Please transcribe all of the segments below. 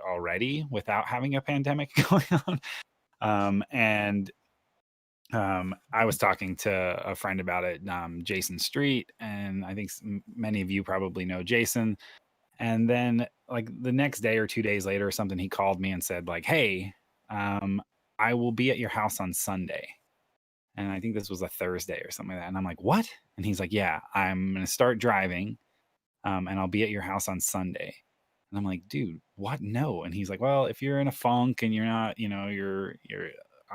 already without having a pandemic going on. I was talking to a friend about it, Jason Street, and I think many of you probably know Jason. And then like the next day or 2 days later or something, he called me and said like, "Hey, I will be at your house on Sunday." And I think this was a Thursday or something like that. And I'm like, "What?" And he's like, "Yeah, I'm going to start driving, and I'll be at your house on Sunday." And I'm like, "Dude, what? No." And he's like, "Well, if you're in a funk and you're not, you're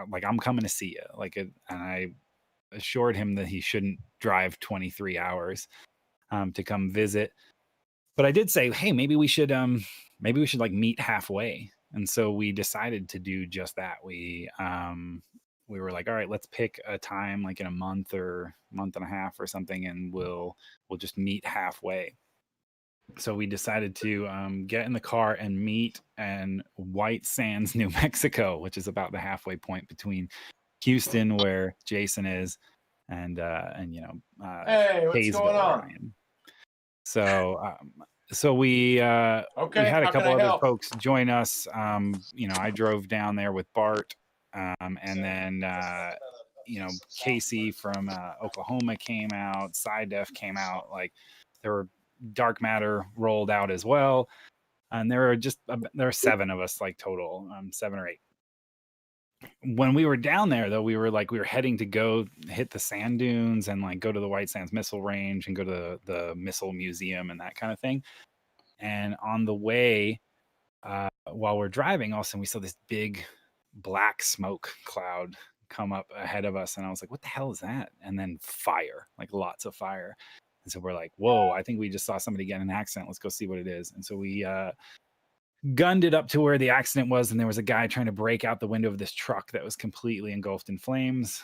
like, I'm coming to see you." And I assured him that he shouldn't drive 23 hours to come visit. But I did say, "Hey, maybe we should like meet halfway." And so we decided to do just that. We were like, "All right, let's pick a time like in a month or month and a half or something, and we'll just meet halfway." So we decided to get in the car and meet in White Sands, New Mexico, which is about the halfway point between Houston, where Jason is, and Hey, what's Hayesville, going on? where I am. So we had a couple other folks join us. I drove down there with Bart, and then Casey from Oklahoma came out. SciDef came out. Like there were Dark Matter rolled out as well, and there are 7 of us like total, 7 or 8. When we were down there though, we were heading to go hit the sand dunes and like go to the White Sands Missile Range and go to the Missile Museum and that kind of thing. And on the way, while we're driving, all of a sudden we saw this big black smoke cloud come up ahead of us, and I was like, "What the hell is that?" And then fire, like lots of fire. And so we're like, "Whoa, I think we just saw somebody get in an accident. Let's go see what it is." And so we gunned it up to where the accident was, and there was a guy trying to break out the window of this truck that was completely engulfed in flames.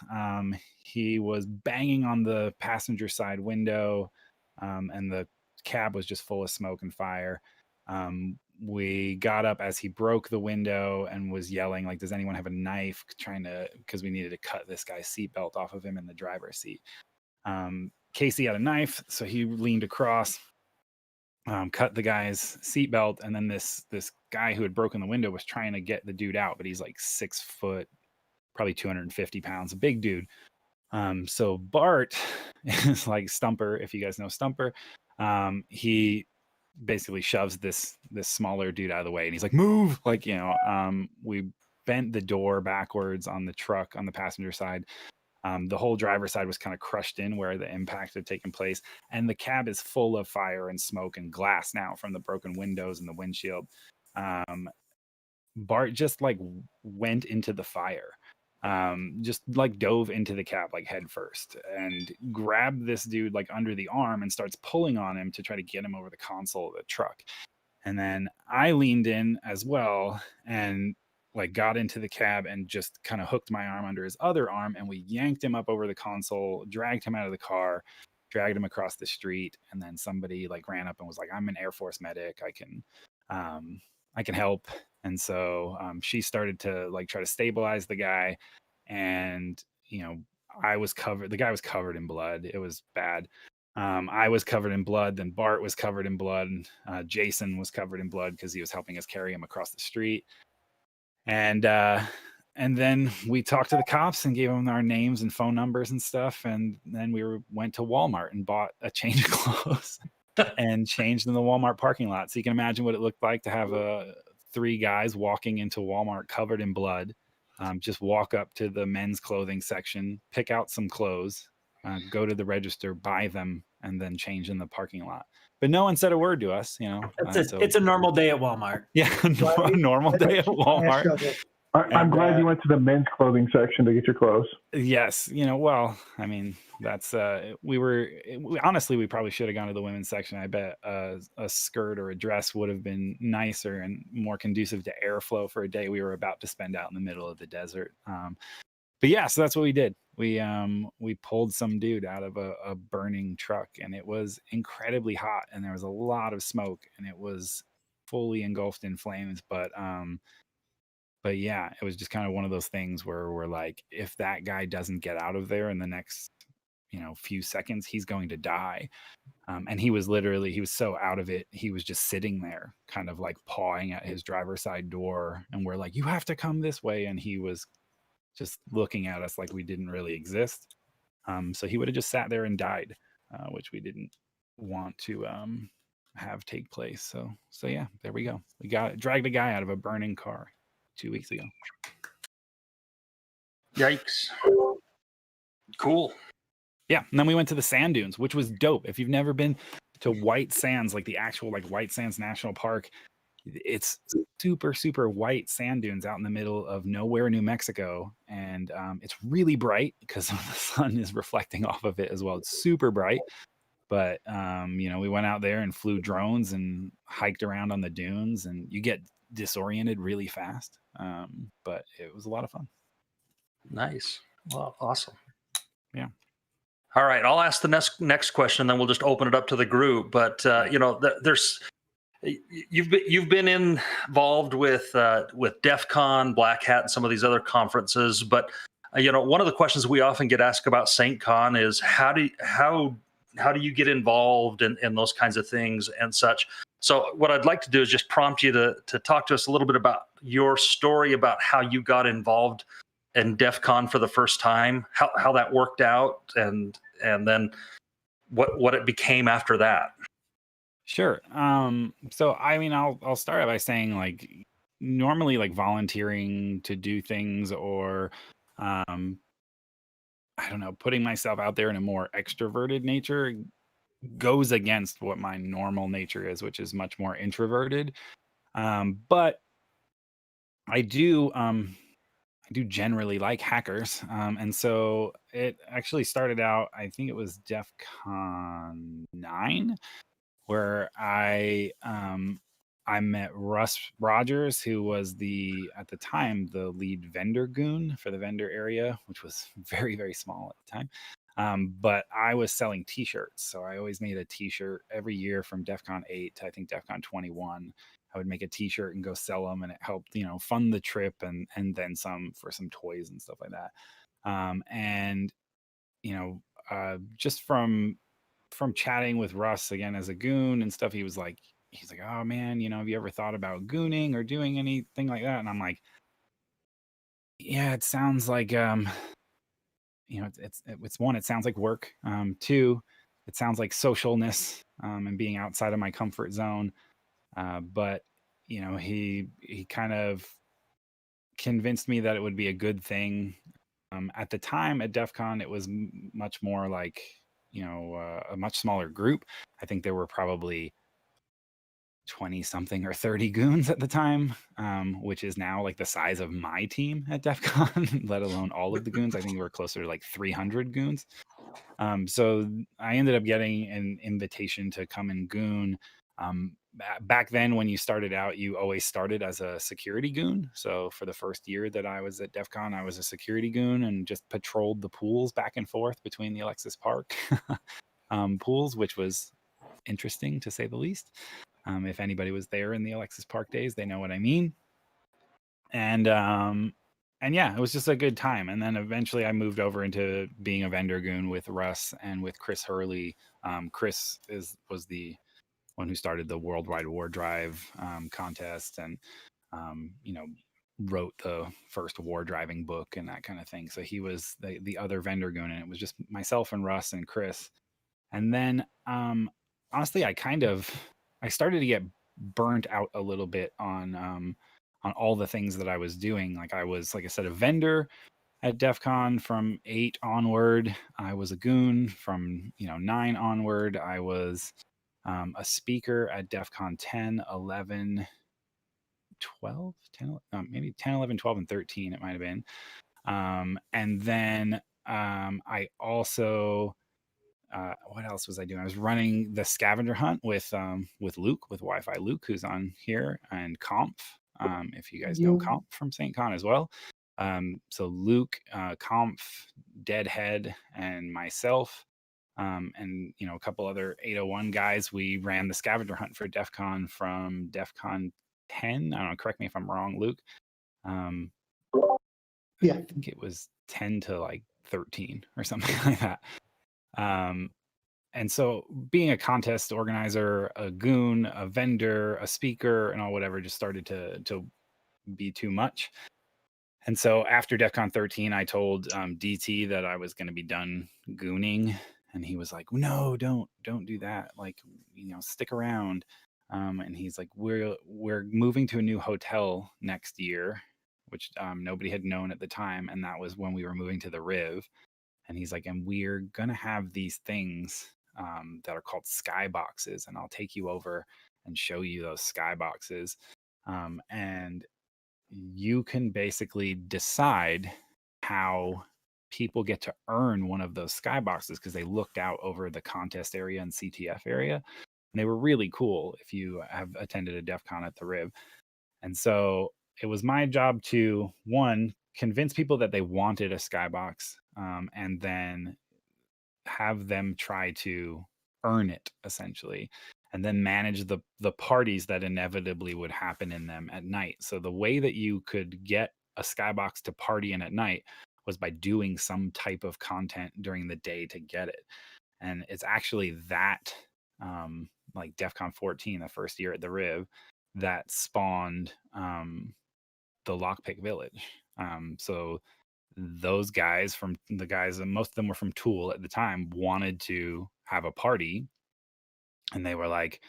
He was banging on the passenger side window, and the cab was just full of smoke and fire. We got up as he broke the window and was yelling like, "Does anyone have a knife?" Because we needed to cut this guy's seatbelt off of him in the driver's seat. Casey had a knife, so he leaned across, cut the guy's seatbelt, and then this guy who had broken the window was trying to get the dude out, but he's like 6 foot, probably 250 pounds, a big dude. So Bart is like Stumper, if you guys know Stumper. He basically shoves this smaller dude out of the way, and he's like, "Move!" We bent the door backwards on the truck on the passenger side. The whole driver's side was kind of crushed in where the impact had taken place, and the cab is full of fire and smoke and glass now from the broken windows and the windshield. Bart just like went into the fire, just like dove into the cab like head first and grabbed this dude like under the arm and starts pulling on him to try to get him over the console of the truck. And then I leaned in as well and like got into the cab and just kind of hooked my arm under his other arm, and we yanked him up over the console, dragged him out of the car, dragged him across the street. And then somebody like ran up and was like, "I'm an Air Force medic. I can help." And so she started to like try to stabilize the guy, and the guy was covered in blood. It was bad. I was covered in blood. Then Bart was covered in blood. Jason was covered in blood because he was helping us carry him across the street. And then we talked to the cops and gave them our names and phone numbers and stuff. And then we went to Walmart and bought a change of clothes and changed in the Walmart parking lot. So you can imagine what it looked like to have 3 guys walking into Walmart covered in blood. Just walk up to the men's clothing section, pick out some clothes, go to the register, buy them, and then change in the parking lot. But no one said a word to us, It's a normal day at Walmart. Yeah, normal day at Walmart. I'm glad you went to the men's clothing section to get your clothes. Yes, well, I mean, that's honestly, we probably should have gone to the women's section. I bet a skirt or a dress would have been nicer and more conducive to airflow for a day we were about to spend out in the middle of the desert. But yeah, so that's what we did. We pulled some dude out of a burning truck, and it was incredibly hot, and there was a lot of smoke, and it was fully engulfed in flames. But yeah, it was just kind of one of those things where we're like, if that guy doesn't get out of there in the next few seconds, he's going to die. And he was so out of it. He was just sitting there kind of like pawing at his driver's side door. And we're like, you have to come this way. And he was just looking at us like we didn't really exist. So he would have just sat there and died, which we didn't want to have take place. So yeah, there we go. We dragged a guy out of a burning car 2 weeks ago. Yikes. Cool. Yeah, and then we went to the sand dunes, which was dope. If you've never been to White Sands, like the actual like White Sands National Park, it's super, super white sand dunes out in the middle of nowhere, New Mexico. And it's really bright because the sun is reflecting off of it as well. It's super bright. But, we went out there and flew drones and hiked around on the dunes, and you get disoriented really fast. But it was a lot of fun. Nice. Well, awesome. Yeah. All right. I'll ask the next question, and then we'll just open it up to the group. But, there's... You've been involved with DEF CON, Black Hat, and some of these other conferences. But one of the questions we often get asked about SAINTCON is how do you get involved in those kinds of things and such. So what I'd like to do is just prompt you to talk to us a little bit about your story about how you got involved in DEF CON for the first time, how that worked out, and then what it became after that. Sure. So I mean, I'll start by saying, like, normally like volunteering to do things or I don't know, putting myself out there in a more extroverted nature goes against what my normal nature is, which is much more introverted. But I do generally like hackers. And so it actually started out, I think it was DEF CON 9, where I met Russ Rogers, who was at the time the lead vendor goon for the vendor area, which was very, very small at the time. But I was selling T-shirts, so I always made a T-shirt every year from DEF CON 8 to I think DEF CON 21. I would make a T-shirt and go sell them, and it helped fund the trip and then some for some toys and stuff like that. Just from chatting with Russ again as a goon and stuff, he's like, oh man, have you ever thought about gooning or doing anything like that? And I'm like, yeah, it sounds like it's one, it sounds like work. Two, it sounds like socialness and being outside of my comfort zone. But he kind of convinced me that it would be a good thing. At the time at DEF CON, it was much more like a much smaller group. I think there were probably 20 something or 30 goons at the time, which is now like the size of my team at DEF CON, let alone all of the goons. I think we're closer to like 300 goons. So I ended up getting an invitation to come and goon. Back then, when you started out, you always started as a security goon. So for the first year that I was at DEF CON, I was a security goon and just patrolled the pools back and forth between the Alexis Park pools, which was interesting to say the least. If anybody was there in the Alexis Park days, they know what I mean. And yeah, it was just a good time. And then eventually I moved over into being a vendor goon with Russ and with Chris Hurley. Chris was the one who started the Worldwide War Drive contest and, wrote the first war driving book and that kind of thing. So he was the other vendor goon, and it was just myself and Russ and Chris. And then, honestly, I started to get burnt out a little bit on all the things that I was doing. Like I was, like I said, a vendor at DEF CON from 8 onward. I was a goon from 9 onward. I was a speaker at DEF CON 10, 11, 12, 10, maybe 10, 11, 12, and 13 it might have been. And then I also, what else was I doing? I was running the scavenger hunt with Luke, with Wi-Fi Luke, who's on here, and Comp, if you guys know Comp from SAINTCON as well. So Luke, Comp, Deadhead, and myself, and a couple other 801 guys, we ran the scavenger hunt for DEF CON from DEF CON 10. I don't know, correct me if I'm wrong, Luke. Yeah, I think it was 10 to like 13 or something like that. And so being a contest organizer, a goon, a vendor, a speaker, and all whatever just started to be too much. And so after DEF CON 13, I told DT that I was going to be done gooning. And he was like, no, don't do that. Like, stick around. And he's like, we're moving to a new hotel next year, which nobody had known at the time. And that was when we were moving to the Riv. And he's like, and we're going to have these things that are called Skyboxes. And I'll take you over and show you those Skyboxes. And you can basically decide how people get to earn one of those Skyboxes because they looked out over the contest area and CTF area. And they were really cool if you have attended a DEF CON at the Riv. And so it was my job to, one, convince people that they wanted a Skybox, and then have them try to earn it, essentially, and then manage the parties that inevitably would happen in them at night. So the way that you could get a Skybox to party in at night was by doing some type of content during the day to get it. And it's actually that, like DEF CON 14, the first year at the Riv, that spawned the Lockpick Village. So those guys, most of them were from Tool at the time, wanted to have a party. And they were like,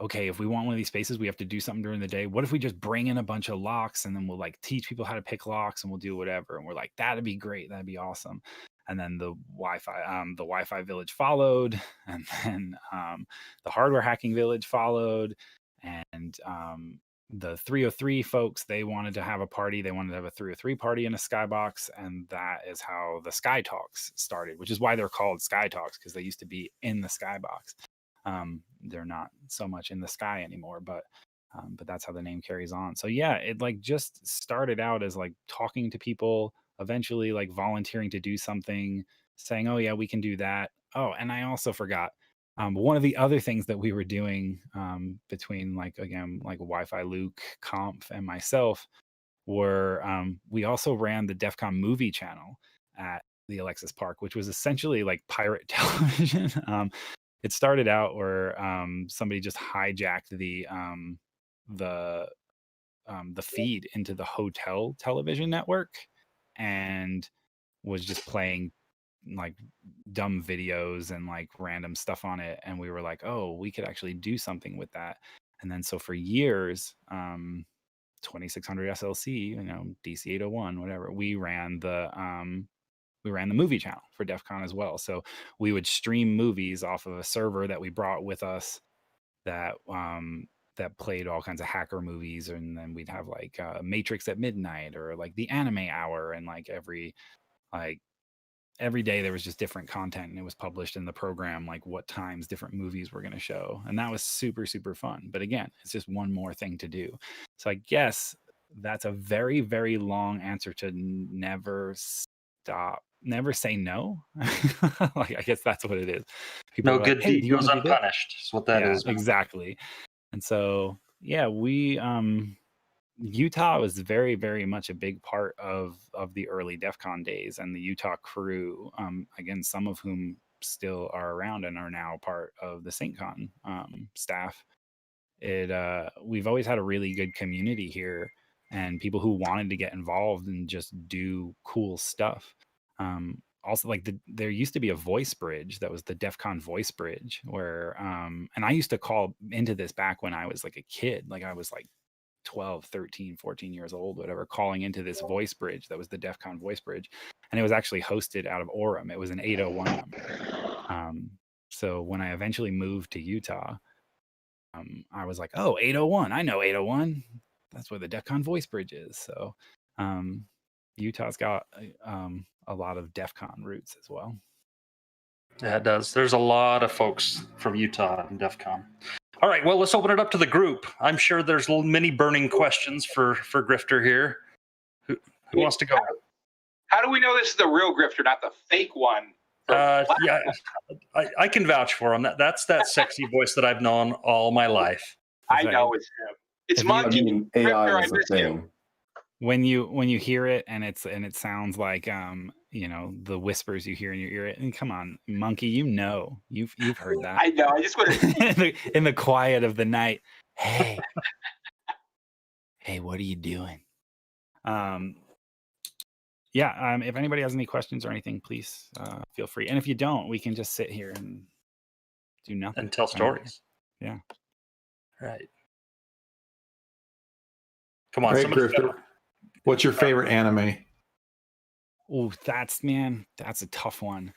okay, if we want one of these spaces, we have to do something during the day. What if we just bring in a bunch of locks and then we'll like teach people how to pick locks and we'll do whatever. And we're like, that'd be great. That'd be awesome. And then the Wi-Fi village followed, and then the hardware hacking village followed, and the 303 folks, they wanted to have a party. They wanted to have a 303 party in a Skybox, and that is how the Sky Talks started, which is why they're called Sky Talks, because they used to be in the Skybox. They're not so much in the sky anymore, but that's how the name carries on. So yeah, it like just started out as like talking to people, eventually like volunteering to do something, saying, oh yeah, we can do that. Oh, and I also forgot, one of the other things that we were doing between like Wi-Fi Luke, Comph, and myself were we also ran the DEF CON movie channel at the Alexis Park, which was essentially like pirate television. It started out where somebody just hijacked the feed into the hotel television network and was just playing like dumb videos and like random stuff on it. And we were like, oh, we could actually do something with that. And then so for years, 2600 SLC, DC 801, whatever, we ran the movie channel for DEF CON as well. So we would stream movies off of a server that we brought with us that played all kinds of hacker movies. And then we'd have like Matrix at Midnight or like the Anime Hour. And like every day there was just different content, and it was published in the program, like what times different movies were going to show. And that was super, super fun. But again, it's just one more thing to do. So I guess that's a very, very long answer to never say no. Like, I guess that's what it is. People no good deed goes unpunished. Is what that is. Exactly. And so, yeah, we Utah was very, very much a big part of the early DEF CON days, and the Utah crew, again, some of whom still are around and are now part of the SAINTCON staff. We've always had a really good community here, and people who wanted to get involved and just do cool stuff. Also, like there used to be a voice bridge that was the DEF CON voice bridge, where and I used to call into this back when I was like a kid, like I was like 12, 13, 14 years old, whatever, calling into this voice bridge that was the DEF CON voice bridge. And it was actually hosted out of Orem. It was an 801 number. So when I eventually moved to Utah, I was like, oh, 801, I know 801. That's where the DEF CON voice bridge is. So Utah's got a lot of DEF CON roots as well. Yeah, it does. There's a lot of folks from Utah and DEF CON. All right, well, let's open it up to the group. I'm sure there's many burning questions for Grifter here. Who wants to go? How do we know this is the real Grifter, not the fake one? Yeah, I can vouch for him. That's that sexy voice that I've known all my life. I know it's him. It's Monkey. AI is the thing. When you hear it and it sounds like the whispers you hear in your ear. And come on, monkey, you've heard that. I know. I just want to. in the quiet of the night. Hey, what are you doing? If anybody has any questions or anything, please feel free. And if you don't, we can just sit here and do nothing and tell stories. Yeah. Right. Come on, All right, somebody. Grifter, what's your favorite anime? Oh, that's a tough one.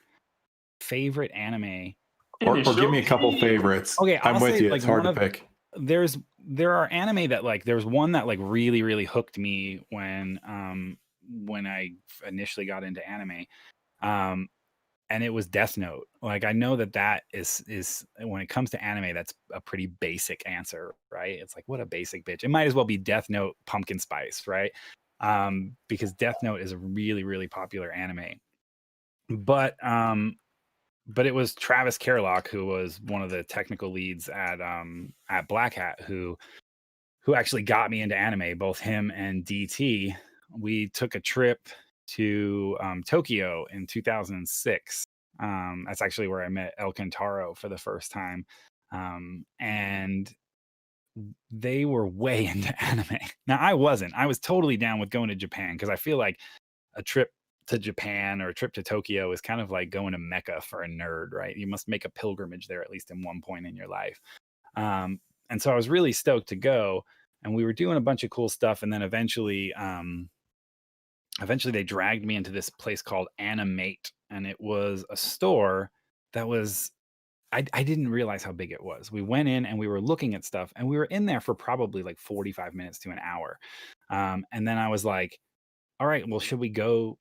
Favorite anime. Or give me a couple favorites. Okay, I'm with you. It's hard to pick. There are anime that like there's one that like really really hooked me when I initially got into anime, and it was Death Note. Like I know that is when it comes to anime, that's a pretty basic answer, right? It's like what a basic bitch. It might as well be Death Note Pumpkin Spice, right? Because Death Note is a really really popular anime, but it was Travis Kerlock, who was one of the technical leads at Black Hat, who actually got me into anime. Both him and DT. We took a trip to Tokyo in 2006. That's actually where I met El Kentaro for the first time, and they were way into anime. Now I wasn't. I was totally down with going to Japan because I feel like a trip to Japan or a trip to Tokyo is kind of like going to Mecca for a nerd, right? You must make a pilgrimage there at least in one point in your life. And so I was really stoked to go, and we were doing a bunch of cool stuff. And then eventually they dragged me into this place called Animate, and it was a store that was, I didn't realize how big it was. We went in and we were looking at stuff, and we were in there for probably like 45 minutes to an hour. And then I was like, all right, well, should we go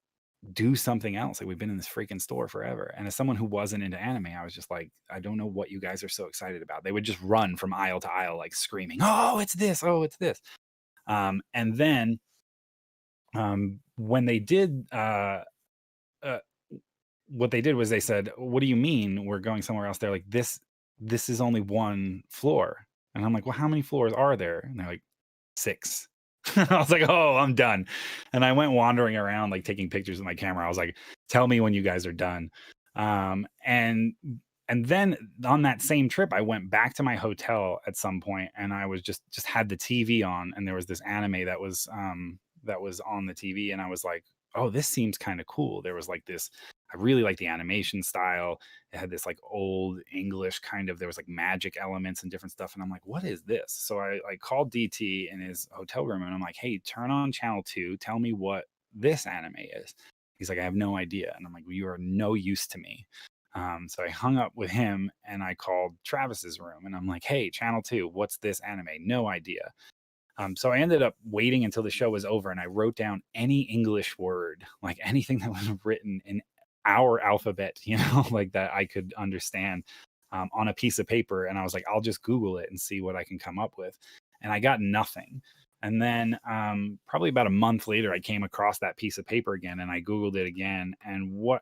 do something else? Like we've been in this freaking store forever. And as someone who wasn't into anime, I was just like, I don't know what you guys are so excited about. They would just run from aisle to aisle, like screaming, oh, it's this. Oh, it's this. And then when they did, what they did was they said, what do you mean we're going somewhere else? They're like, this is only one floor. And I'm like, well, how many floors are there? And they're like, 6. I was like, oh, I'm done. And I went wandering around, like taking pictures with my camera. I was like, tell me when you guys are done. And then on that same trip, I went back to my hotel at some point, and I was just had the TV on, and there was this anime that was on the TV, and I was like, oh, this seems kind of cool. There was like this, I really like the animation style. It had this like old English kind of, there was like magic elements and different stuff. And I'm like, what is this? So I called DT in his hotel room, and I'm like, hey, turn on channel 2. Tell me what this anime is. He's like, I have no idea. And I'm like, well, you are no use to me. So I hung up with him, and I called Travis's room, and I'm like, hey, channel 2, what's this anime? No idea. So I ended up waiting until the show was over, and I wrote down any English word, like anything that was written in our alphabet, like that I could understand, on a piece of paper. And I was like, I'll just Google it and see what I can come up with. And I got nothing. And then probably about a month later, I came across that piece of paper again, and I Googled it again. And what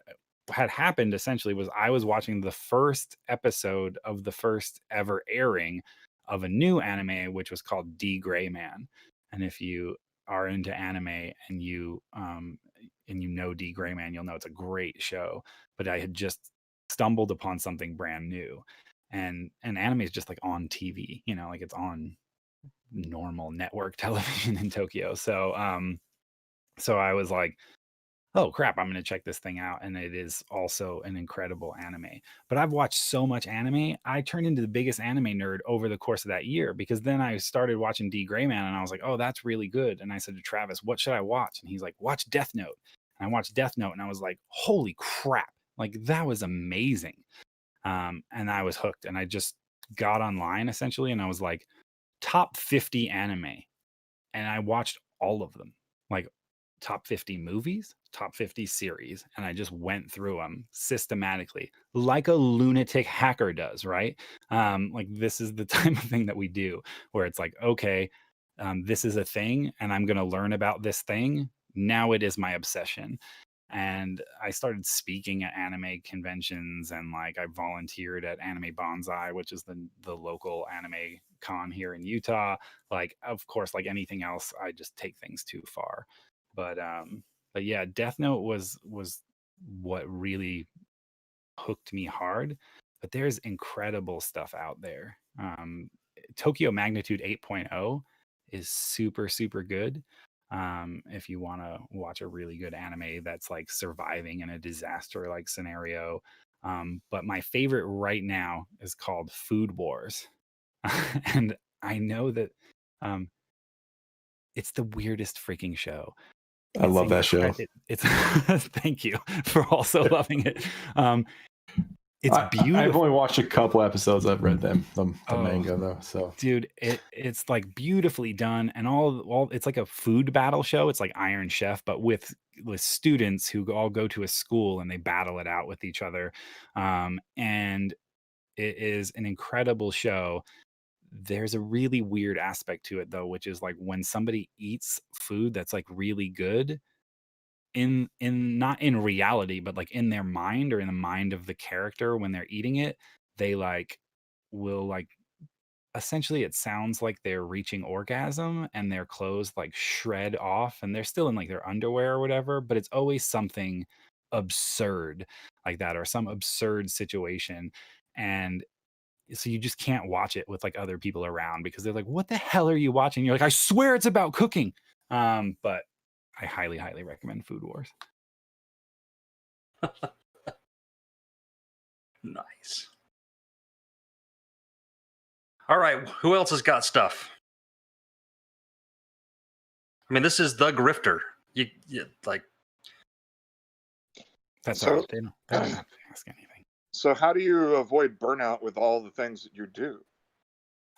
had happened essentially was I was watching the first episode of the first ever airing of a new anime, which was called D Gray Man. And if you are into anime and you know D Gray Man, you'll know it's a great show. But I had just stumbled upon something brand new, and anime is just like on TV, like it's on normal network television in Tokyo. So I was like, oh crap, I'm going to check this thing out. And it is also an incredible anime. But I've watched so much anime, I turned into the biggest anime nerd over the course of that year, because then I started watching D Gray Man, and I was like, oh, that's really good. And I said to Travis, what should I watch? And he's like, watch Death Note. And I watched Death Note, and I was like, holy crap, like that was amazing. And I was hooked, and I just got online essentially, and I was like, top 50 anime. And I watched all of them, like top 50 movies, top 50 series, and I just went through them systematically like a lunatic hacker does, right? Like this is the type of thing that we do, where it's like, okay, this is a thing, and I'm going to learn about this thing. Now it is my obsession. And I started speaking at anime conventions, and like I volunteered at Anime Bonsai, which is the local anime con here in Utah. Like, of course, like anything else, I just take things too far. But yeah, Death Note was what really hooked me hard. But there's incredible stuff out there. Tokyo Magnitude 8.0 is super, super good. If you want to watch a really good anime that's like surviving in a disaster like scenario. But my favorite right now is called Food Wars. And I know that it's the weirdest freaking show. I love that show. It's thank you for also loving it. It's beautiful. I've only watched a couple episodes. I've read the manga though. So dude, it's like beautifully done, and all it's like a food battle show. It's like Iron Chef, but with students who all go to a school and they battle it out with each other. And it is an incredible show. There's a really weird aspect to it though, which is like when somebody eats food that's like really good, in not in reality, but like in their mind or in the mind of the character when they're eating it, they like will like essentially it sounds like they're reaching orgasm and their clothes like shred off and they're still in like their underwear or whatever, but it's always something absurd like that or some absurd situation. And so you just can't watch it with like other people around because they're like, what the hell are you watching? You're like, I swear it's about cooking. But I highly, highly recommend Food Wars. Nice. All right, who else has got stuff? I mean, this is the Grifter. You like. That's all right. They don't have to ask anything. So how do you avoid burnout with all the things that you do?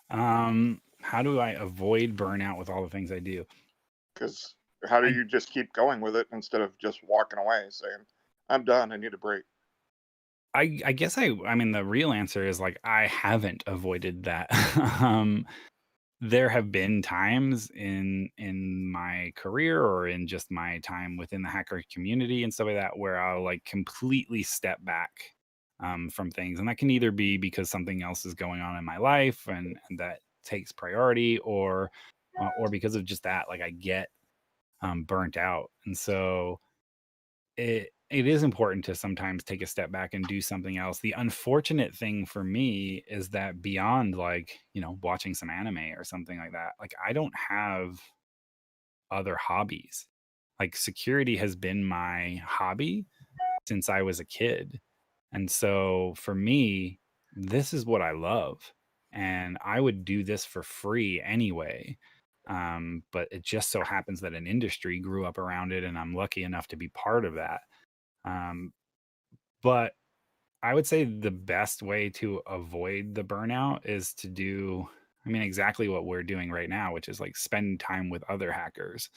How do I avoid burnout with all the things I do? Because how do you just keep going with it instead of just walking away saying, I'm done, I need a break? I guess I mean, the real answer is like, I haven't avoided that. There have been times in my career or in just my time within the hacker community and stuff like that, where I'll like completely step back from things. And that can either be because something else is going on in my life and that takes priority or because of just that, like I get burnt out. And so it is important to sometimes take a step back and do something else. The unfortunate thing for me is that beyond like, watching some anime or something like that, like I don't have other hobbies. Like security has been my hobby since I was a kid. And so for me, this is what I love. And I would do this for free anyway. But it just so happens that an industry grew up around it and I'm lucky enough to be part of that. But I would say the best way to avoid the burnout is to do, exactly what we're doing right now, which is like spend time with other hackers.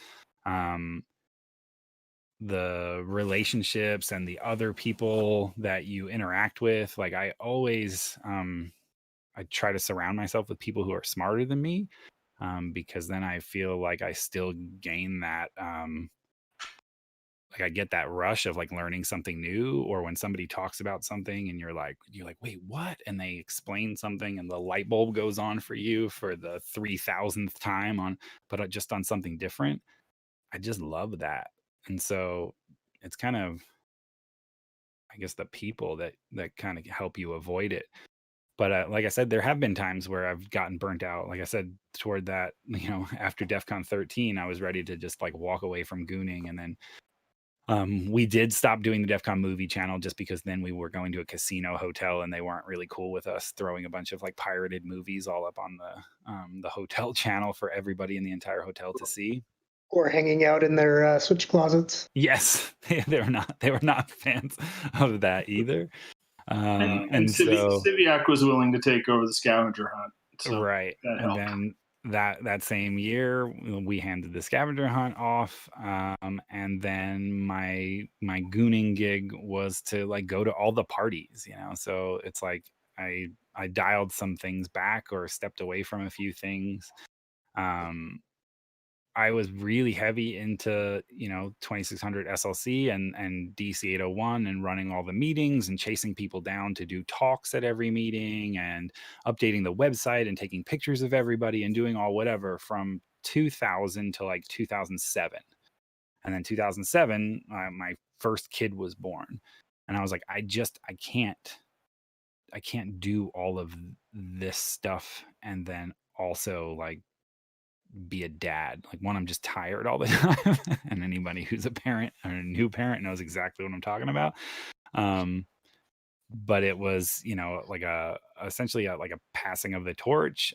The relationships and the other people that you interact with, like I always, I try to surround myself with people who are smarter than me. Because then I feel like I still gain that, like I get that rush of like learning something new, or when somebody talks about something and you're like, wait, what? And they explain something and the light bulb goes on for you for the 3,000th time but just on something different. I just love that. And so it's kind of, I guess, the people that kind of help you avoid it. But like I said, there have been times where I've gotten burnt out. Like I said, toward that, after DEF CON 13, I was ready to just like walk away from gooning. And then we did stop doing the DEF CON movie channel just because then we were going to a casino hotel and they weren't really cool with us throwing a bunch of like pirated movies all up on the hotel channel for everybody in the entire hotel to see. Or hanging out in their switch closets. Yes, they were not fans of that either. And Civiac was willing to take over the scavenger hunt. So right. And then that same year we handed the scavenger hunt off. And then my gooning gig was to like go to all the parties, so it's like I dialed some things back or stepped away from a few things. I was really heavy into, 2600 SLC and DC 801 and running all the meetings and chasing people down to do talks at every meeting and updating the website and taking pictures of everybody and doing all whatever from 2000 to like 2007. And then 2007, my first kid was born. And I was like, I can't do all of this stuff and then also like be a dad. Like, one, I'm just tired all the time. And anybody who's a parent or a new parent knows exactly what I'm talking about. But it was, like essentially like a passing of the torch.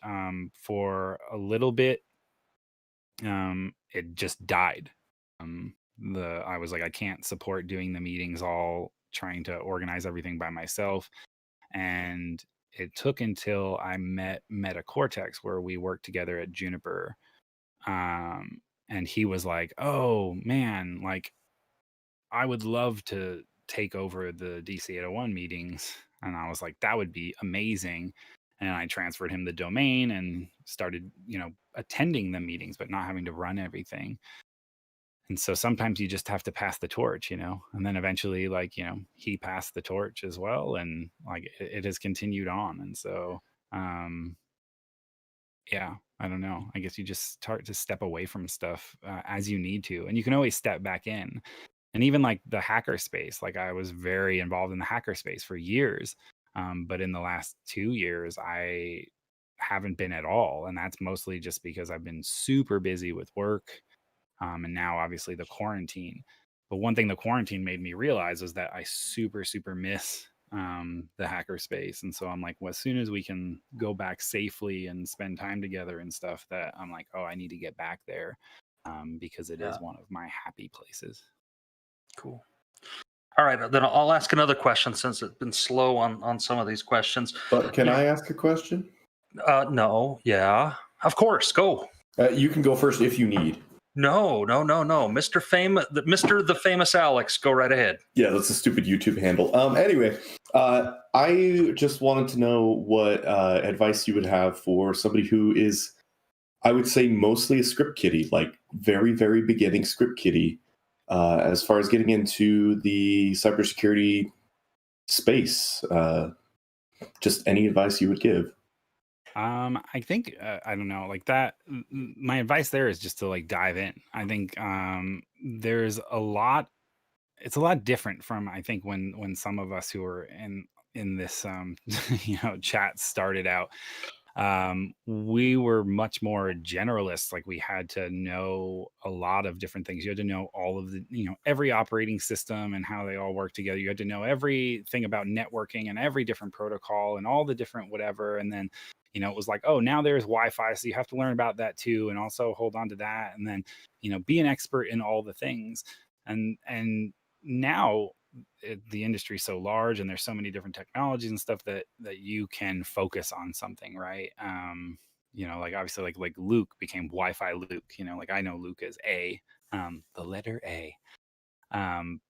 For a little bit, it just died. I was like, I can't support doing the meetings, all trying to organize everything by myself. And it took until I met Metacortex, where we worked together at Juniper. And he was like, oh man, like I would love to take over the DC 801 meetings. And I was like, that would be amazing. And I transferred him the domain and started, attending the meetings, but not having to run everything. And so sometimes you just have to pass the torch, and then eventually, like, he passed the torch as well. And like, it has continued on. And so, yeah, I don't know. I guess you just start to step away from stuff as you need to, and you can always step back in. And even like the hacker space, like I was very involved in the hacker space for years. But in the last 2 years, I haven't been at all. And that's mostly just because I've been super busy with work. And now obviously the quarantine. But one thing the quarantine made me realize was that I super, super miss the hacker space. And so I'm like, well, as soon as we can go back safely and spend time together and stuff, that I'm like, oh, I need to get back there, because it is one of my happy places. Cool. All right, then I'll ask another question, since it's been slow on some of these questions. But can I ask a question? No. Yeah, of course. Go. You can go first if you need. No. Mr. The famous Alex, go right ahead. Yeah, that's a stupid YouTube handle. Anyway, I just wanted to know what advice you would have for somebody who is, I would say, mostly a script kiddie, like very, very beginning script kiddie, as far as getting into the cybersecurity space. Just any advice you would give. I think I don't know, like that. My advice there is just to like dive in. I think there's a lot. It's a lot different from, I think, when some of us who are in this chat started out. We were much more generalists. Like, we had to know a lot of different things. You had to know all of the, every operating system and how they all work together. You had to know everything about networking and every different protocol and all the different whatever. And then, it was like, oh, now there's Wi-Fi, so you have to learn about that too, and also hold on to that. And then, be an expert in all the things. And now the industry is so large, and there's so many different technologies and stuff that you can focus on something, right? Like obviously like Luke became Wi-Fi Luke, like I know Luke as A, the letter A.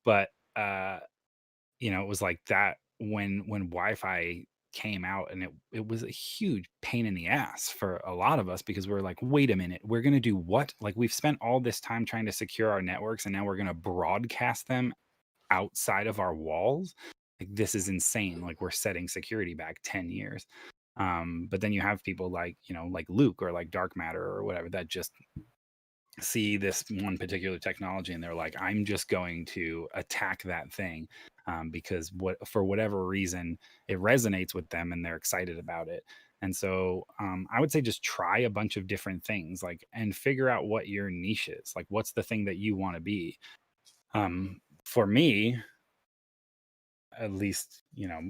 But it was like that when Wi-Fi came out, and it was a huge pain in the ass for a lot of us, because we're like, wait a minute, we're going to do what? Like, we've spent all this time trying to secure our networks, and now we're going to broadcast them outside of our walls. Like, this is insane. Like, we're setting security back 10 years. But then you have people like, like Luke or like Dark Matter or whatever, that just see this one particular technology and they're like, I'm just going to attack that thing, because for whatever reason it resonates with them and they're excited about it. And so I would say just try a bunch of different things, like, and figure out what your niche is. Like, what's the thing that you want to be? For me, at least,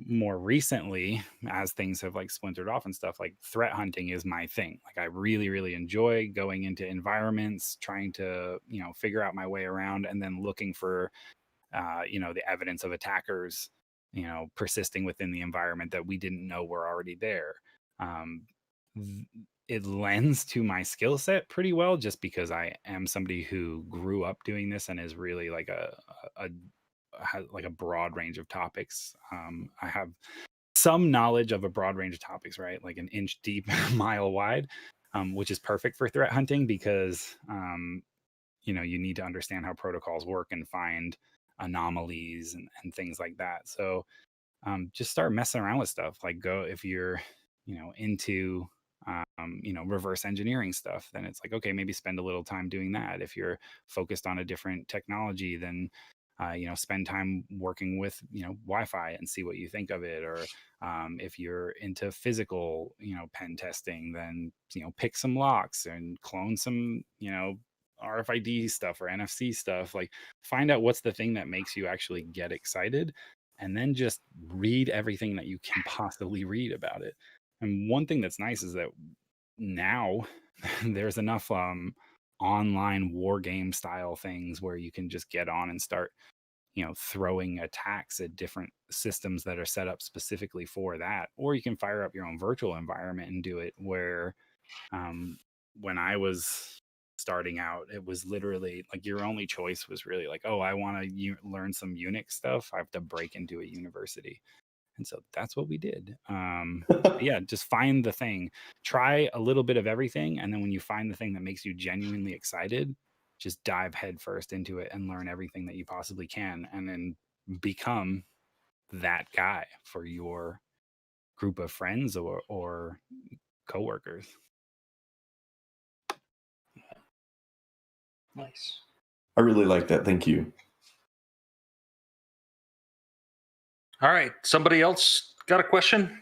more recently, as things have like splintered off and stuff, like threat hunting is my thing. Like, I really, really enjoy going into environments, trying to, figure out my way around, and then looking for, the evidence of attackers, persisting within the environment that we didn't know were already there. It lends to my skill set pretty well, just because I am somebody who grew up doing this and is really like has like a broad range of topics. I have some knowledge of a broad range of topics, right? Like an inch deep, mile wide, which is perfect for threat hunting, because you need to understand how protocols work and find anomalies and things like that. So just start messing around with stuff. Like, go, if you're into reverse engineering stuff, then it's like, okay, maybe spend a little time doing that. If you're focused on a different technology, then spend time working with, Wi-Fi and see what you think of it. Or if you're into physical, pen testing, then, pick some locks and clone some, RFID stuff or NFC stuff. Like, find out what's the thing that makes you actually get excited, and then just read everything that you can possibly read about it. And one thing that's nice is that now there's enough online war game style things where you can just get on and start, throwing attacks at different systems that are set up specifically for that. Or you can fire up your own virtual environment and do it, where when I was starting out, it was literally like your only choice was really like, oh, I want to learn some Unix stuff, I have to break into a university. And so that's what we did. Yeah, just find the thing, try a little bit of everything, and then when you find the thing that makes you genuinely excited, just dive headfirst into it and learn everything that you possibly can, and then become that guy for your group of friends or coworkers. Nice. I really like that. Thank you. All right. Somebody else got a question?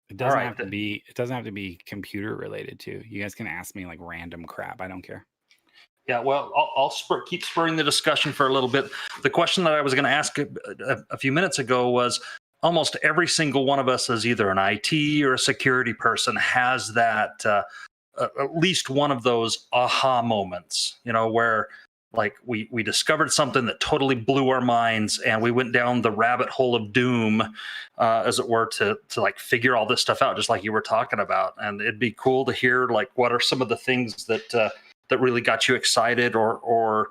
It doesn't have to be. It doesn't have to be computer related too. You guys can ask me like random crap. I don't care. Yeah, well, I'll keep spurring the discussion for a little bit. The question that I was going to ask a few minutes ago was, almost every single one of us as either an IT or a security person has that at least one of those aha moments, where like we discovered something that totally blew our minds, and we went down the rabbit hole of doom, as it were, to like figure all this stuff out, just like you were talking about. And it'd be cool to hear like what are some of the things that really got you excited or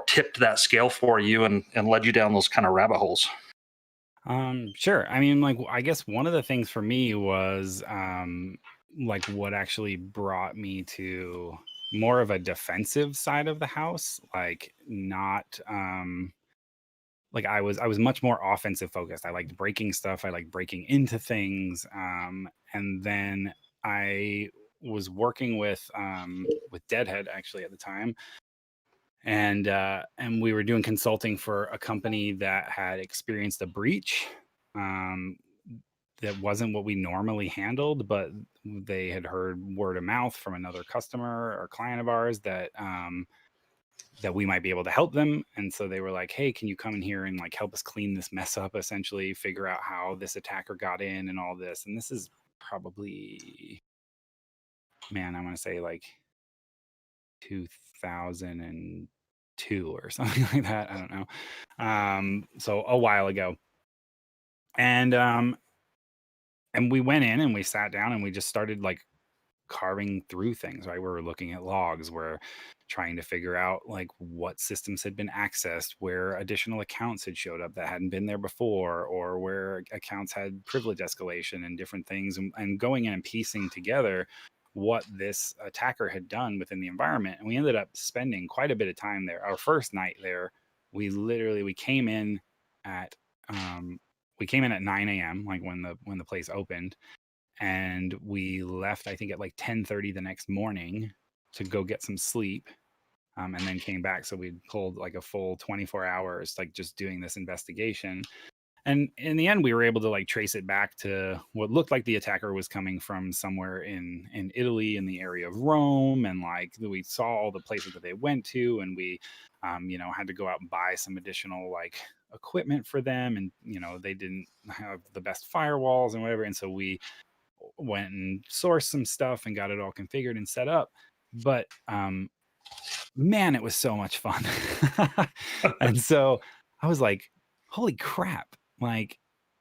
tipped that scale for you and led you down those kind of rabbit holes. Sure. I mean, like, I guess one of the things for me was like what actually brought me to more of a defensive side of the house, like not like I was much more offensive focused. I liked breaking stuff, I liked breaking into things. And then I was working with Deadhead actually at the time, and we were doing consulting for a company that had experienced a breach that wasn't what we normally handled, but they had heard word of mouth from another customer or client of ours that that we might be able to help them. And so they were like, hey, can you come in here and like help us clean this mess up, essentially figure out how this attacker got in and all this. And this is probably, man, I want to say like 2002 or something like that. I don't know. So a while ago. And we went in and we sat down and we just started like carving through things, right? We were looking at logs, we're trying to figure out like what systems had been accessed, where additional accounts had showed up that hadn't been there before, or where accounts had privilege escalation and different things, and going in and piecing together what this attacker had done within the environment. And we ended up spending quite a bit of time there. Our first night there, we came in at 9 a.m., like when the place opened, and we left I think at like 10:30 the next morning to go get some sleep, and then came back. So we pulled like a full 24 hours, like just doing this investigation. And in the end, we were able to like trace it back to what looked like the attacker was coming from somewhere in Italy, in the area of Rome. And like we saw all the places that they went to, and we had to go out and buy some additional like equipment for them. And they didn't have the best firewalls and whatever. And so we went and sourced some stuff and got it all configured and set up. But man, it was so much fun. And so I was like, holy crap, like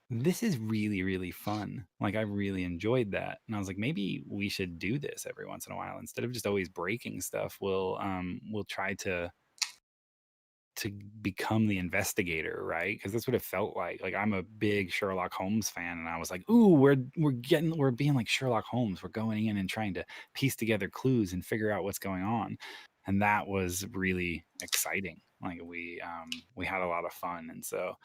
this is really, really fun. Like I really enjoyed that. And I was like, maybe we should do this every once in a while. Instead of just always breaking stuff, we'll try to become the investigator, right? Because that's what it felt like. Like I'm a big Sherlock Holmes fan, and I was like, ooh, we're being like Sherlock Holmes. We're going in and trying to piece together clues and figure out what's going on. And that was really exciting. Like we had a lot of fun. And so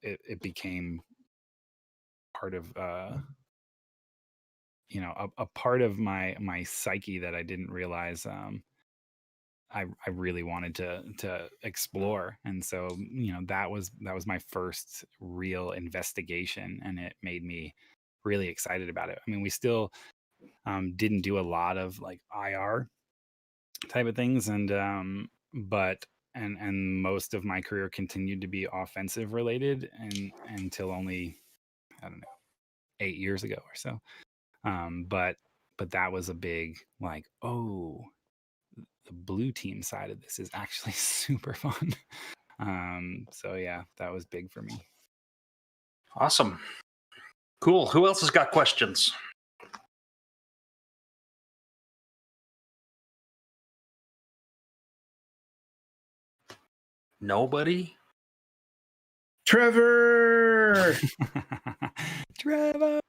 it became part of a part of my psyche that I didn't realize I really wanted to explore. And so, that was my first real investigation, and it made me really excited about it. I mean, we still didn't do a lot of like IR type of things, but most of my career continued to be offensive related, and until only, I don't know, 8 years ago or so. But that was a big, like, oh, the blue team side of this is actually super fun. So yeah, that was big for me. Awesome. Cool. Who else has got questions? Nobody? Trevor. Trevor.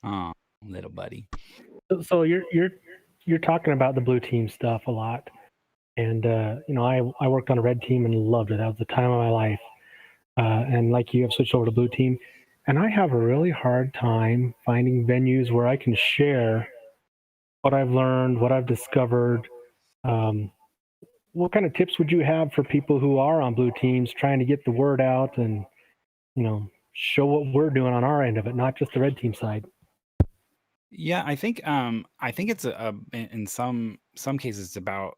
Oh, little buddy. So you're talking about the blue team stuff a lot, and I worked on a red team and loved it. That was the time of my life. And like you, have switched over to blue team, and I have a really hard time finding venues where I can share what I've learned, what I've discovered. What kind of tips would you have for people who are on blue teams trying to get the word out and, show what we're doing on our end of it, not just the red team side? Yeah, I think it's in some cases it's about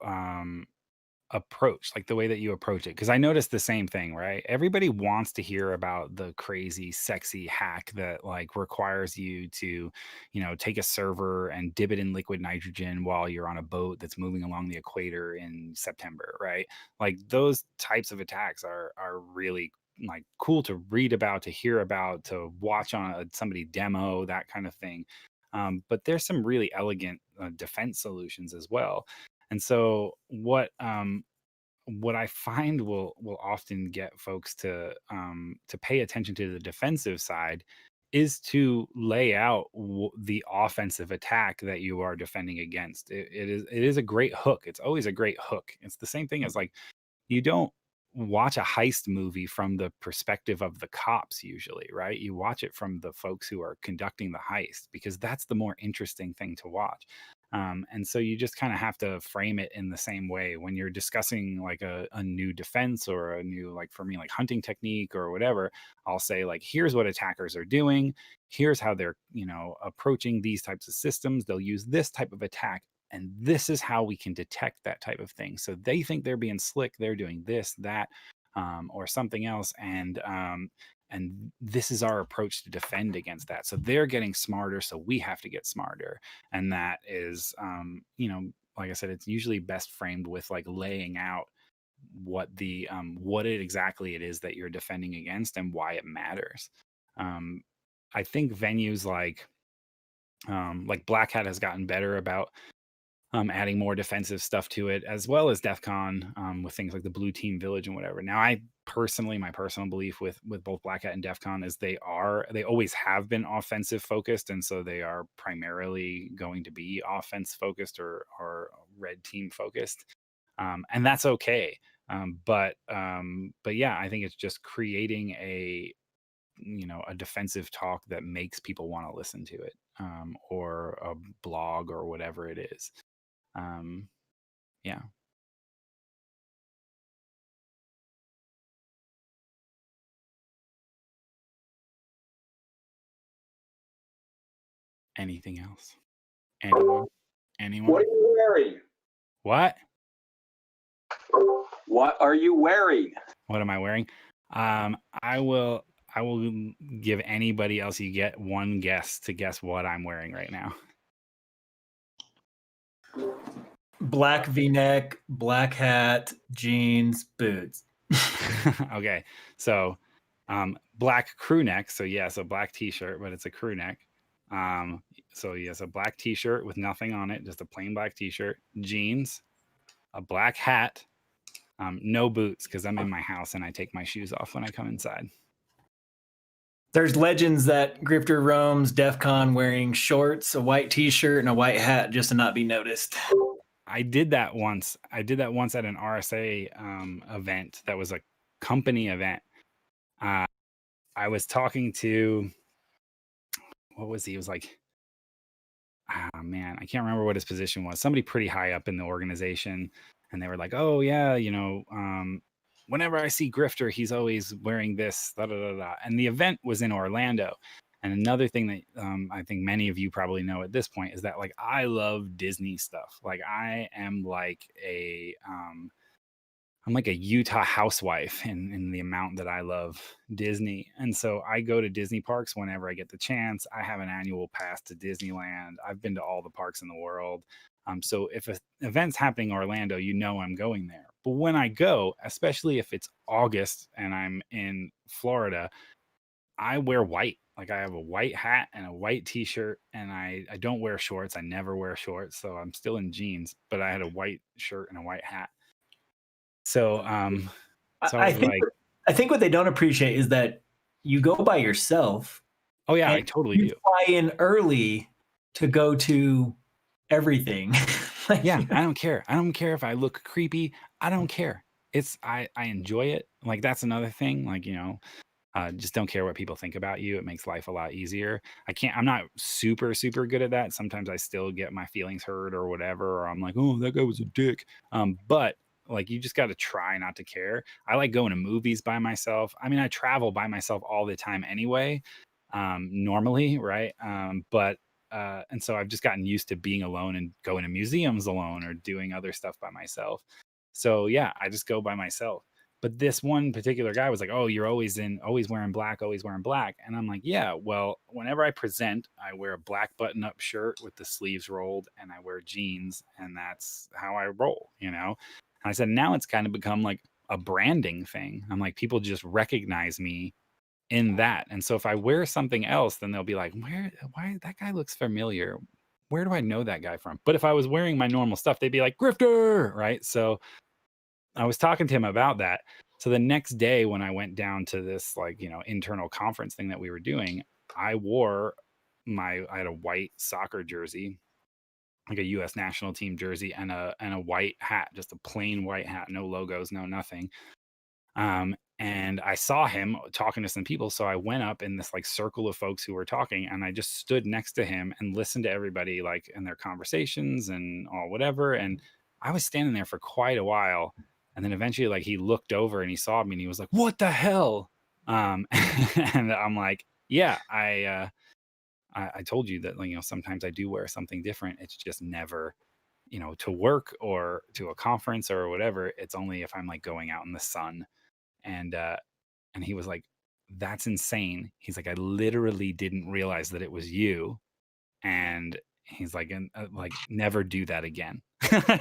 approach, like the way that you approach it. Because I noticed the same thing, right? Everybody wants to hear about the crazy, sexy hack that like requires you to, take a server and dip it in liquid nitrogen while you're on a boat that's moving along the equator in September, right? Like those types of attacks are really like cool to read about, to hear about, to watch on somebody demo, that kind of thing. But there's some really elegant defense solutions as well. And so what I find will often get folks to pay attention to the defensive side is to lay out the offensive attack that you are defending against. It is a great hook. It's always a great hook. It's the same thing as like, you don't watch a heist movie from the perspective of the cops usually, right? You watch it from the folks who are conducting the heist, because that's the more interesting thing to watch. And so you just kind of have to frame it in the same way when you're discussing like a new defense or a new, like for me, like hunting technique or whatever. I'll say like, here's what attackers are doing. Here's how they're, approaching these types of systems. They'll use this type of attack, and this is how we can detect that type of thing. So they think they're being slick. They're doing this, that, or something else. And this is our approach to defend against that. So they're getting smarter, so we have to get smarter. And that is, like I said, it's usually best framed with like laying out what it exactly it is that you're defending against and why it matters. I think venues like Black Hat has gotten better about adding more defensive stuff to it, as well as DEF CON with things like the Blue Team Village and whatever. Now, my personal belief with both Black Hat and DEF CON is they always have been offensive focused, and so they are primarily going to be offense focused or red team focused, and that's okay. But yeah, I think it's just creating a defensive talk that makes people want to listen to it, or a blog or whatever it is. Yeah. Anything else? Anyone? What are you wearing? What? What are you wearing? What am I wearing? I will give anybody else, you get one guess to guess what I'm wearing right now. Black V-neck, black hat, jeans, boots. Okay, so black crew neck. So yes, a black t-shirt, but it's a crew neck. So yes, a black t-shirt with nothing on it, just a plain black t-shirt, jeans, a black hat, no boots because I'm in my house and I take my shoes off when I come inside. There's legends that Grifter roams DEF CON wearing shorts, a white t-shirt, and a white hat just to not be noticed. I did that once. at an RSA event that was a company event. I was talking to, what was he? He was like, man, I can't remember what his position was. Somebody pretty high up in the organization, and they were like, "Oh yeah, whenever I see Grifter, he's always wearing this." Da, da, da, da. And the event was in Orlando. And another thing that I think many of you probably know at this point is that like I love Disney stuff. Like I am like I'm like a Utah housewife in the amount that I love Disney. And so I go to Disney parks whenever I get the chance. I have an annual pass to Disneyland. I've been to all the parks in the world. So if an event's happening in Orlando, I'm going there. But when I go, especially if it's August and I'm in Florida, I wear white. Like I have a white hat and a white t-shirt, and I don't wear shorts. I never wear shorts. So I'm still in jeans, but I had a white shirt and a white hat. So, I think what they don't appreciate is that you go by yourself. Oh yeah, I totally do. Fly in early to go to everything. Yeah, I don't care. I don't care if I look creepy. I don't care. I enjoy it. Like that's another thing. Like just don't care what people think about you. It makes life a lot easier. I'm not super good at that. Sometimes I still get my feelings hurt or whatever, or I'm like, oh, that guy was a dick. But like you just got to try not to care. I like going to movies by myself. I mean, I travel by myself all the time anyway, normally, right? And so I've just gotten used to being alone and going to museums alone or doing other stuff by myself. So yeah, I just go by myself. But this one particular guy was like, "Oh, you're always wearing black, always wearing black." And I'm like, "Yeah, well, whenever I present, I wear a black button-up shirt with the sleeves rolled and I wear jeans, and that's how I roll, And I said, "Now it's kind of become like a branding thing. I'm like, people just recognize me in that. And so if I wear something else, then they'll be like, why that guy looks familiar. Where do I know that guy from?" But if I was wearing my normal stuff, they'd be like, "Grifter," right? So I was talking to him about that. So the next day when I went down to this internal conference thing that we were doing, I had a white soccer jersey, like a US national team jersey, and a white hat, just a plain white hat, no logos, no nothing. And I saw him talking to some people. So I went up in this like circle of folks who were talking, and I just stood next to him and listened to everybody like in their conversations and all whatever. And I was standing there for quite a while. And then eventually like he looked over and he saw me and he was like, "What the hell?" And I'm like, "Yeah, I told you that, sometimes I do wear something different. It's just never, to work or to a conference or whatever. It's only if I'm like going out in the sun." And he was like, "That's insane." He's like, "I literally didn't realize that it was you." And he's like, like, never do that again.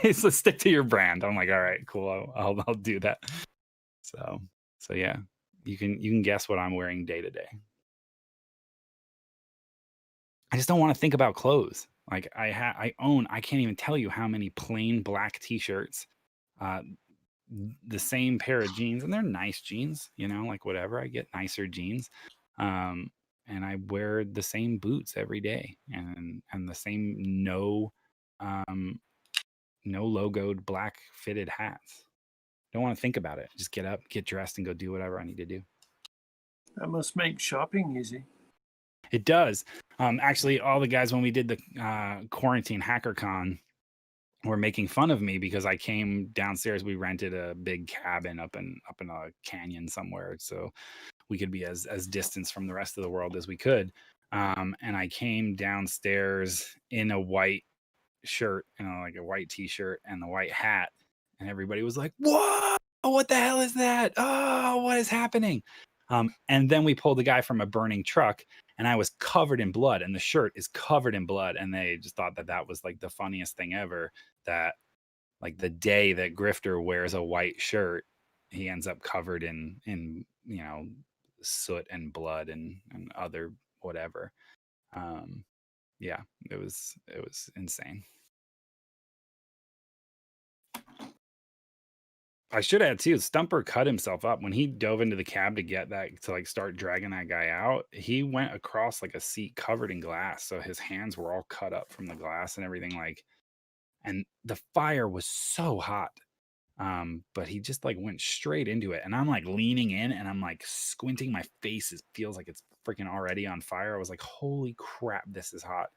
He's like, "Stick to your brand." I'm like, "All right, cool. I'll do that." So yeah, you can guess what I'm wearing day to day. I just don't want to think about clothes. Like I can't even tell you how many plain black t-shirts, the same pair of jeans, and they're nice jeans, like whatever. I get nicer jeans. And I wear the same boots every day and the same no logoed black fitted hats. Don't want to think about it. Just get up, get dressed, and go do whatever I need to do. That must make shopping easy. It does. Actually, all the guys when we did the quarantine HackerCon were making fun of me because I came downstairs. We rented a big cabin up in a canyon somewhere, so we could be as distant from the rest of the world as we could. And I came downstairs in a white shirt, like a white t-shirt and the white hat, and everybody was like, "Whoa, what the hell is that? Oh, what is happening?" And then we pulled the guy from a burning truck, and I was covered in blood, and the shirt is covered in blood, and they just thought that was like the funniest thing ever, that like the day that Grifter wears a white shirt, he ends up covered in soot and blood and other whatever. Yeah, it was insane. I should add too, Stumper cut himself up when he dove into the cab to like start dragging that guy out. He went across like a seat covered in glass, so his hands were all cut up from the glass and everything, like, and the fire was so hot. But he just like went straight into it, and I'm like leaning in and I'm like squinting. My face feels like it's freaking already on fire. I was like, "Holy crap, this is hot."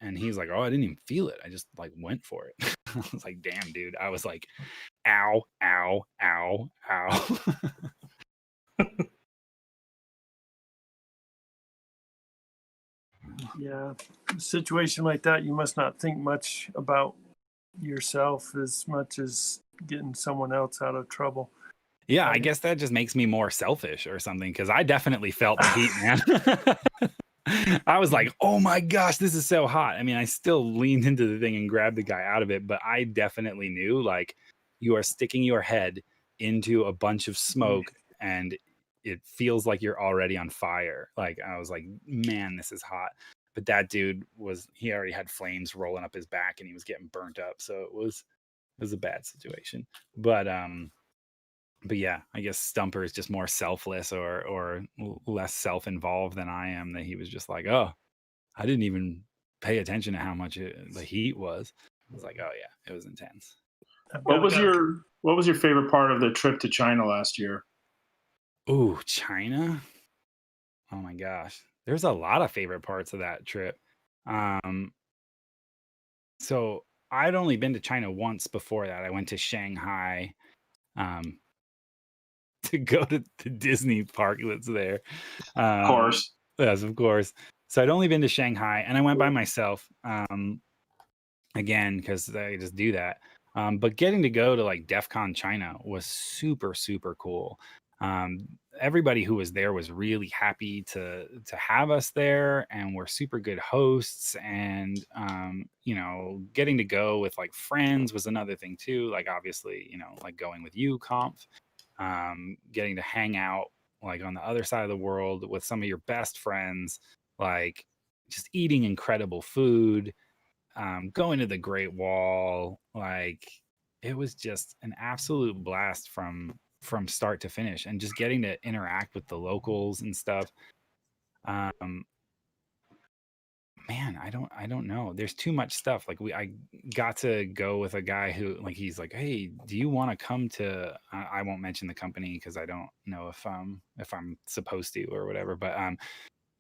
And he's like, oh, I didn't even feel it. I just like went for it. I was like, damn, dude. I was like, ow, ow, ow, ow. Yeah, a situation like that, you must not think much about yourself as much as getting someone else out of trouble. Yeah, I guess that just makes me more selfish or something, because I definitely felt the heat, man. I was like, oh my gosh, this is so hot. I mean, I still leaned into the thing and grabbed the guy out of it, but I definitely knew, like, you are sticking your head into a bunch of smoke and it feels like you're already on fire. Like, I was like, man, this is hot. But that dude he already had flames rolling up his back and he was getting burnt up. So it was a bad situation. But yeah, I guess Stumper is just more selfless or less self-involved than I am, that he was just like, oh, I didn't even pay attention to how much the heat was. I was like, oh yeah, it was intense. What was your favorite part of the trip to China last year? Ooh, China. Oh my gosh. There's a lot of favorite parts of that trip. So I'd only been to China once before that. I went to Shanghai to go to the Disney park that's there. Of course. Yes, of course. So I'd only been to Shanghai and I went by myself again, because I just do that. But getting to go to like DEF CON China was super, super cool. Everybody who was there was really happy to have us there, and we're super good hosts. And you know, getting to go with like friends was another thing too. Like obviously, you know, like going with you, Conf, getting to hang out like on the other side of the world with some of your best friends, like just eating incredible food, going to the Great Wall. Like it was just an absolute blast from start to finish, and just getting to interact with the locals and stuff. Man, I don't know. There's too much stuff. Like I got to go with a guy who, like, he's like, hey, do you want to come to, I won't mention the company because I don't know if I'm supposed to or whatever, but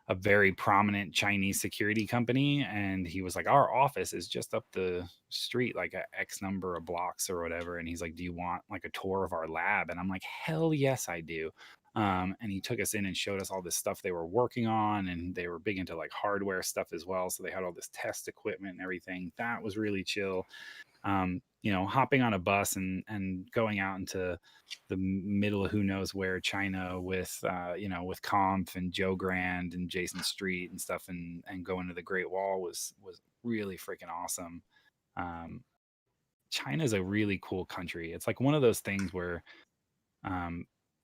a very prominent Chinese security company. And he was like, our office is just up the street, like a X number of blocks or whatever. And he's like, do you want like a tour of our lab? And I'm like, hell yes, I do. And he took us in and showed us all this stuff they were working on, and they were big into like hardware stuff as well. So they had all this test equipment and everything. That was really chill. You know, hopping on a bus and going out into the middle of who knows where China with you know, with Conf and Joe Grand and Jason Street and stuff, and going to the Great Wall was really freaking awesome. China's a really cool country. It's like one of those things where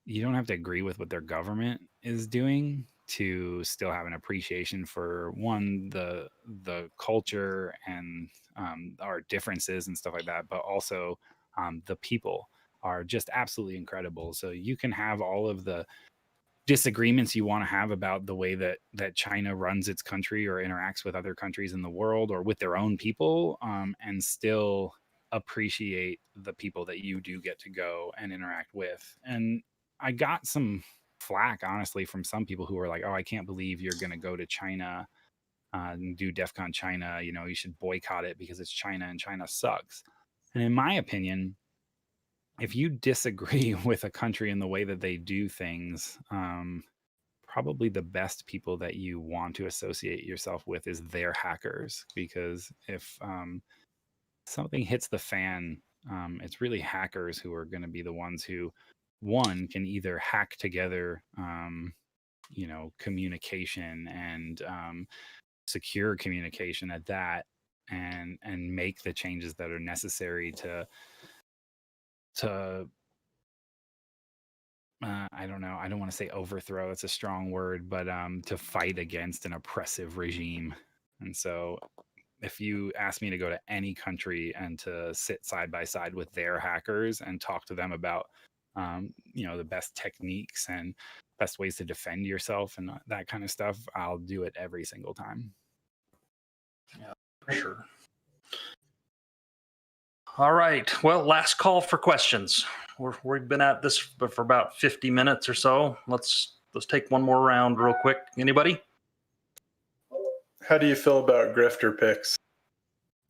you don't have to agree with what their government is doing to still have an appreciation for one, the culture and our differences and stuff like that, but also the people are just absolutely incredible. So you can have all of the disagreements you want to have about the way that China runs its country or interacts with other countries in the world or with their own people, and still appreciate the people that you do get to go and interact with. And I got some flack, honestly, from some people who were like, oh, I can't believe you're going to go to China and do DEF CON China. You know, you should boycott it because it's China and China sucks. And in my opinion, if you disagree with a country in the way that they do things, probably the best people that you want to associate yourself with is their hackers. Because if something hits the fan, it's really hackers who are going to be the ones who, one, can either hack together, you know, communication and secure communication at that, and make the changes that are necessary to I don't know, I don't want to say overthrow, it's a strong word, but to fight against an oppressive regime. And so if you ask me to go to any country and to sit side by side with their hackers and talk to them about you know, the best techniques and best ways to defend yourself and that kind of stuff, I'll do it every single time. Yeah, for sure. All right. Well, last call for questions. We've been at this for about 50 minutes or so. Let's take one more round real quick. Anybody? How do you feel about Grifter Picks?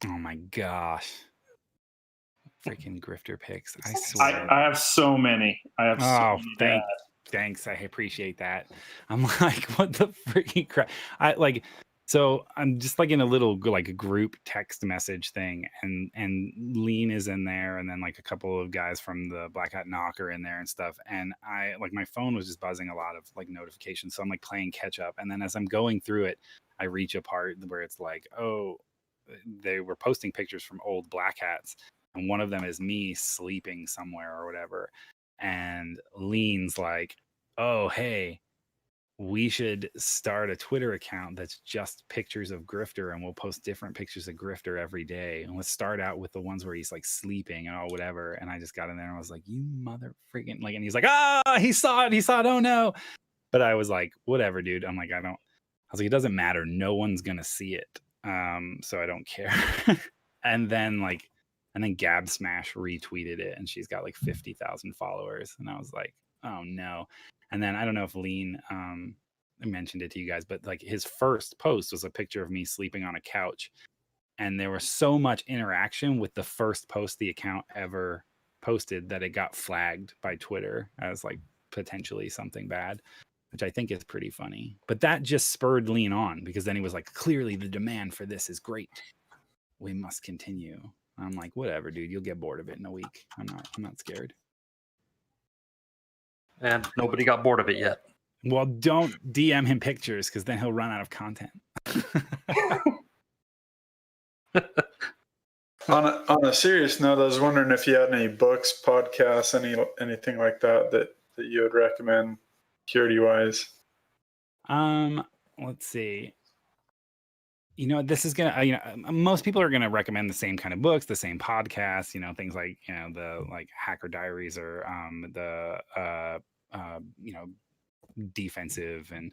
Oh my gosh. Freaking Grifter Picks. I swear. I have so many. I have so many. Thanks. I appreciate that. I'm like, what the freaking crap? So I'm just like in a little like a group text message thing, and Lean is in there, and then like a couple of guys from the Black Hat Knock are in there and stuff. And I like my phone was just buzzing a lot of like notifications. So I'm like playing catch up. And then as I'm going through it, I reach a part where it's like, oh, they were posting pictures from old Black Hats. And one of them is me sleeping somewhere or whatever. And Lean's like, oh, hey, we should start a Twitter account that's just pictures of Grifter, and we'll post different pictures of Grifter every day. And let's start out with the ones where he's like sleeping and all whatever. And I just got in there and I was like, you mother freaking like, and he's like, he saw it. Oh no. But I was like, whatever, dude. I'm like, I was like, it doesn't matter. No one's going to see it. So I don't care. And then Gab Smash retweeted it, and she's got like 50,000 followers. And I was like, oh no. And then I don't know if Lean I mentioned it to you guys, but like his first post was a picture of me sleeping on a couch. And there was so much interaction with the first post the account ever posted that it got flagged by Twitter as like potentially something bad, which I think is pretty funny. But that just spurred Lean on, because then he was like, clearly the demand for this is great. We must continue. I'm like, whatever, dude, you'll get bored of it in a week. I'm not scared. And nobody got bored of it yet. Well, don't DM him pictures, because then he'll run out of content. On a serious note, I was wondering if you had any books, podcasts, anything like that you would recommend security-wise. Let's see. This is gonna. Most people are gonna recommend the same kind of books, the same podcasts. Things like the like Hacker Diaries, or defensive and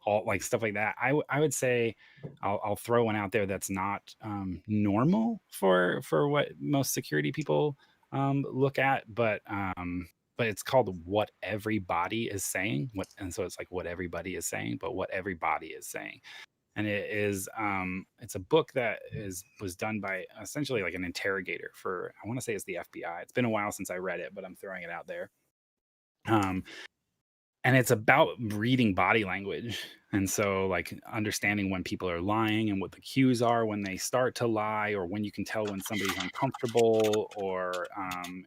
all like stuff like that. I would say I'll throw one out there that's not normal for what most security people look at, but it's called What Everybody Is Saying. And so it's like what everybody is saying, but what everybody is saying. And it is it's a book that was done by essentially like an interrogator for, I want to say it's the FBI. It's been a while since I read it, but I'm throwing it out there. And it's about reading body language. And so like understanding when people are lying and what the cues are when they start to lie, or when you can tell when somebody's uncomfortable, or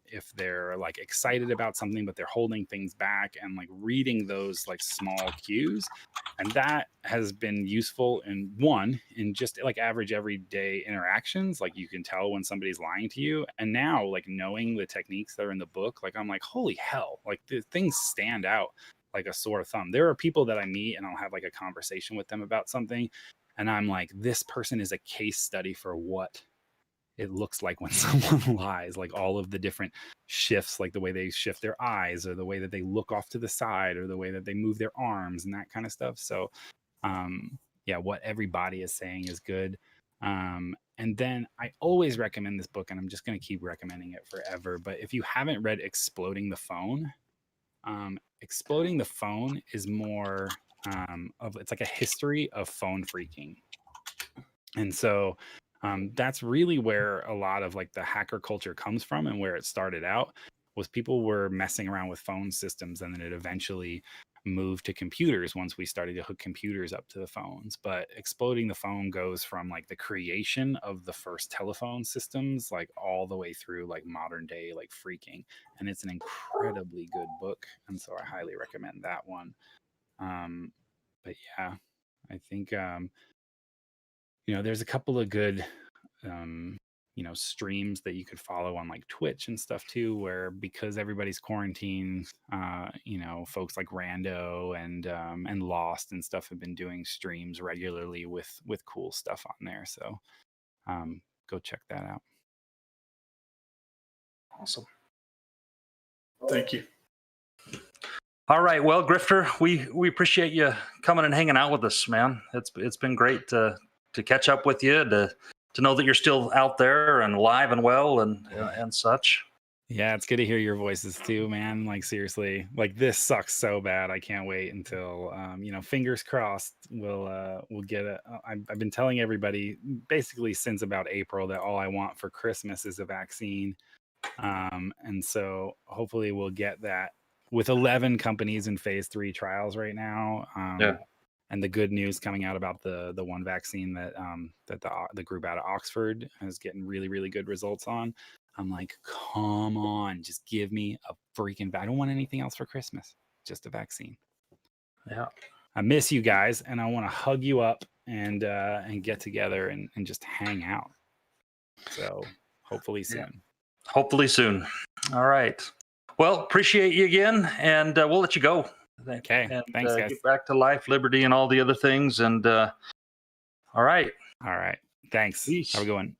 if they're like excited about something but they're holding things back, and like reading those like small cues. And that has been useful in just like average everyday interactions. Like you can tell when somebody's lying to you. And now like knowing the techniques that are in the book, like I'm like, holy hell, like the things stand out like a sore thumb. There are people that I meet and I'll have like a conversation with them about something, and I'm like, this person is a case study for what it looks like when someone lies, like all of the different shifts, like the way they shift their eyes, or the way that they look off to the side, or the way that they move their arms and that kind of stuff. So What Everybody Is Saying is good. And then I always recommend this book, and I'm just going to keep recommending it forever. But if you haven't read Exploding the Phone, Exploding the Phone is more it's like a history of phone phreaking. And so that's really where a lot of like the hacker culture comes from, and where it started out was people were messing around with phone systems, and then it eventually moved to computers once we started to hook computers up to the phones. But Exploding the Phone goes from like the creation of the first telephone systems, like all the way through like modern day like phreaking. And it's an incredibly good book, and so I highly recommend that one. But yeah, I think there's a couple of good streams that you could follow on like Twitch and stuff too, where because everybody's quarantined, folks like Rando and Lost and stuff have been doing streams regularly with cool stuff on there. So go check that out. Awesome. Thank you. All right. Well, Grifter, we appreciate you coming and hanging out with us, man. It's been great to catch up with you, to know that you're still out there and alive and well and such. Yeah, it's good to hear your voices too, man. Like seriously, like this sucks so bad. I can't wait until fingers crossed we'll get it. I've been telling everybody basically since about April that all I want for Christmas is a vaccine. And so hopefully we'll get that with 11 companies in phase 3 trials right now. And the good news coming out about the one vaccine that the group out of Oxford is getting really, really good results on. I'm like, come on, just give me a freaking I don't want anything else for Christmas, just a vaccine. Yeah. I miss you guys, and I want to hug you up and get together and just hang out. So hopefully soon. Yeah. Hopefully soon. All right. Well, appreciate you again, and we'll let you go. Okay. And, thanks, guys. Get back to life, liberty, and all the other things. And all right. All right. Thanks. Peace. Have a good one.